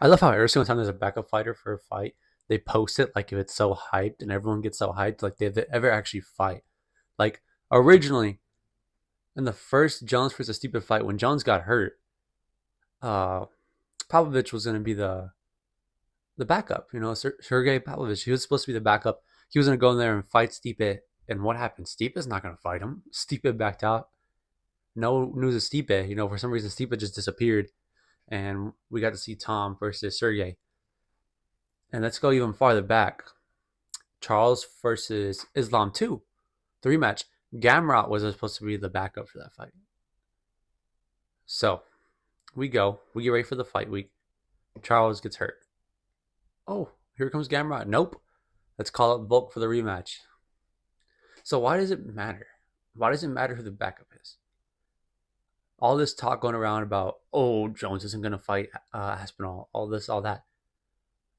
I love how every single time there's a backup fighter for a fight, they post it like if it's so hyped and everyone gets so hyped, like they ever actually fight. Like originally in the first Jones versus Stipe fight, when Jones got hurt, uh, Pavlovich was going to be the backup. You know, Sergey Pavlovich. He was supposed to be the backup. He was going to go in there and fight Stipe. And what happened? Stipe's not going to fight him. Stipe backed out. No news of Stipe. You know, for some reason Stipe just disappeared, and we got to see Tom versus Sergey. And let's go even farther back. Charles versus Islam 2, the rematch. Gamrot was supposed to be the backup for that fight. So we go. We get ready for the fight week. Charles gets hurt. Oh, here comes Gamrot. Nope. Let's call up Volk for the rematch. So why does it matter? Why does it matter who the backup is? All this talk going around about, oh, Jones isn't going to fight Aspinall, all this, all that.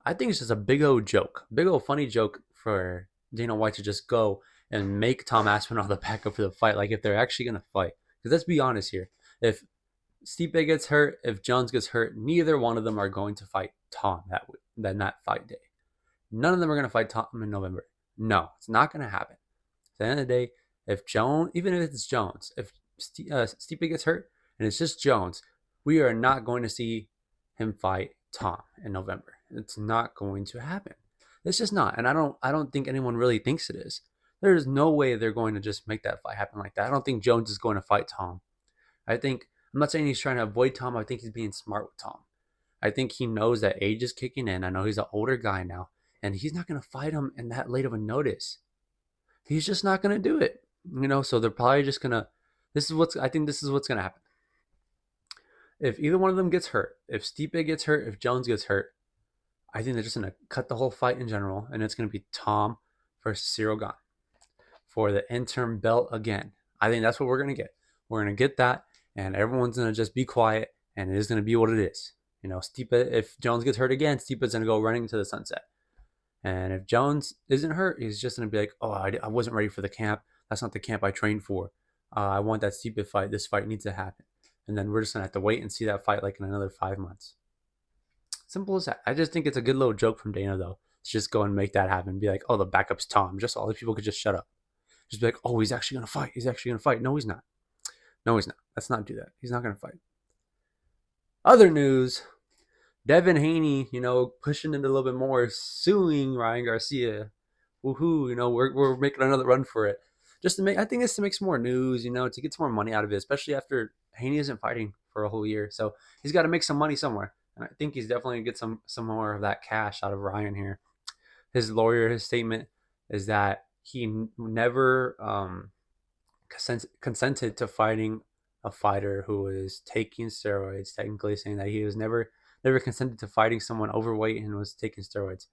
I think it's just a big old joke, big old funny joke for Dana White to just go and make Tom Aspinall the backup for the fight. Like if they're actually gonna fight, because let's be honest here, if Stipe gets hurt, if Jones gets hurt, neither one of them are going to fight Tom that fight day. None of them are gonna fight Tom in November. No, it's not gonna happen. At the end of the day, if Jones, even if it's Jones, if Stipe gets hurt and it's just Jones, we are not going to see him fight Tom in November. It's not going to happen. It's just not, and I don't think anyone really thinks it is. There's no way they're going to just make that fight happen like that. I don't think Jones is going to fight Tom. I think I'm not saying he's trying to avoid Tom. I think he's being smart with Tom. I think he knows that age is kicking in. I know he's an older guy now, and he's not going to fight him in that late of a notice. He's just not going to do it. You know, so they're probably just going to. I think this is what's going to happen. If either one of them gets hurt, if Stipe gets hurt, if Jones gets hurt, I think they're just going to cut the whole fight in general, and it's going to be Tom versus Cyril Gane for the interim belt again. I think that's what we're going to get. We're going to get that, and everyone's going to just be quiet, and it is going to be what it is. You know, Stipe, if Jones gets hurt again, Stipe's going to go running to the sunset. And if Jones isn't hurt, he's just going to be like, oh, I wasn't ready for the camp. That's not the camp I trained for. I want that Stipe fight. This fight needs to happen. And then we're just going to have to wait and see that fight like in another 5 months. Simple as that. I just think it's a good little joke from Dana, though. To just go and make that happen. Be like, oh, the backup's Tom. Just all the people could just shut up. Just be like, oh, he's actually going to fight. He's actually going to fight. No, he's not. No, he's not. Let's not do that. He's not going to fight. Other news, Devin Haney, you know, pushing it a little bit more, suing Ryan Garcia. Woohoo, you know, we're making another run for it. Just to make, I think it's to make some more news, you know, to get some more money out of it, especially after Haney isn't fighting for a whole year. So he's got to make some money somewhere. And I think he's definitely going to get some more of that cash out of Ryan here. His lawyer, his statement is that he never consented to fighting a fighter who is taking steroids. Technically, saying that he was never consented to fighting someone overweight and was taking steroids.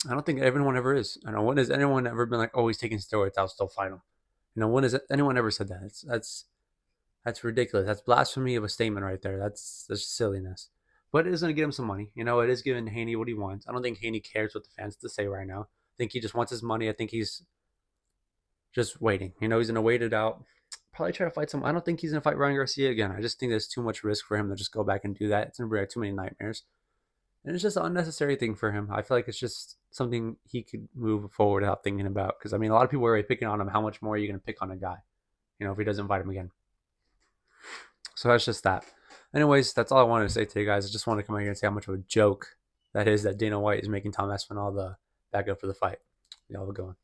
I don't think everyone ever is. I know when has anyone ever been like, "Oh, he's taking steroids, I'll still fight him." You know, when has anyone ever said that? That's ridiculous. That's blasphemy of a statement right there. That's silliness. But it is going to get him some money. You know, it is giving Haney what he wants. I don't think Haney cares what the fans have to say right now. I think he just wants his money. I think he's just waiting. You know, he's going to wait it out. Probably try to fight some. I don't think he's going to fight Ryan Garcia again. I just think there's too much risk for him to just go back and do that. It's going to bring too many nightmares. And it's just an unnecessary thing for him. I feel like it's just something he could move forward without thinking about. Because, I mean, a lot of people are already picking on him. How much more are you going to pick on a guy, you know, if he doesn't fight him again? So that's just that. Anyways, that's all I wanted to say today, guys. I just wanted to come out here and say how much of a joke that is that Dana White is making Tom Aspinall the backup for the fight. Y'all have a good one.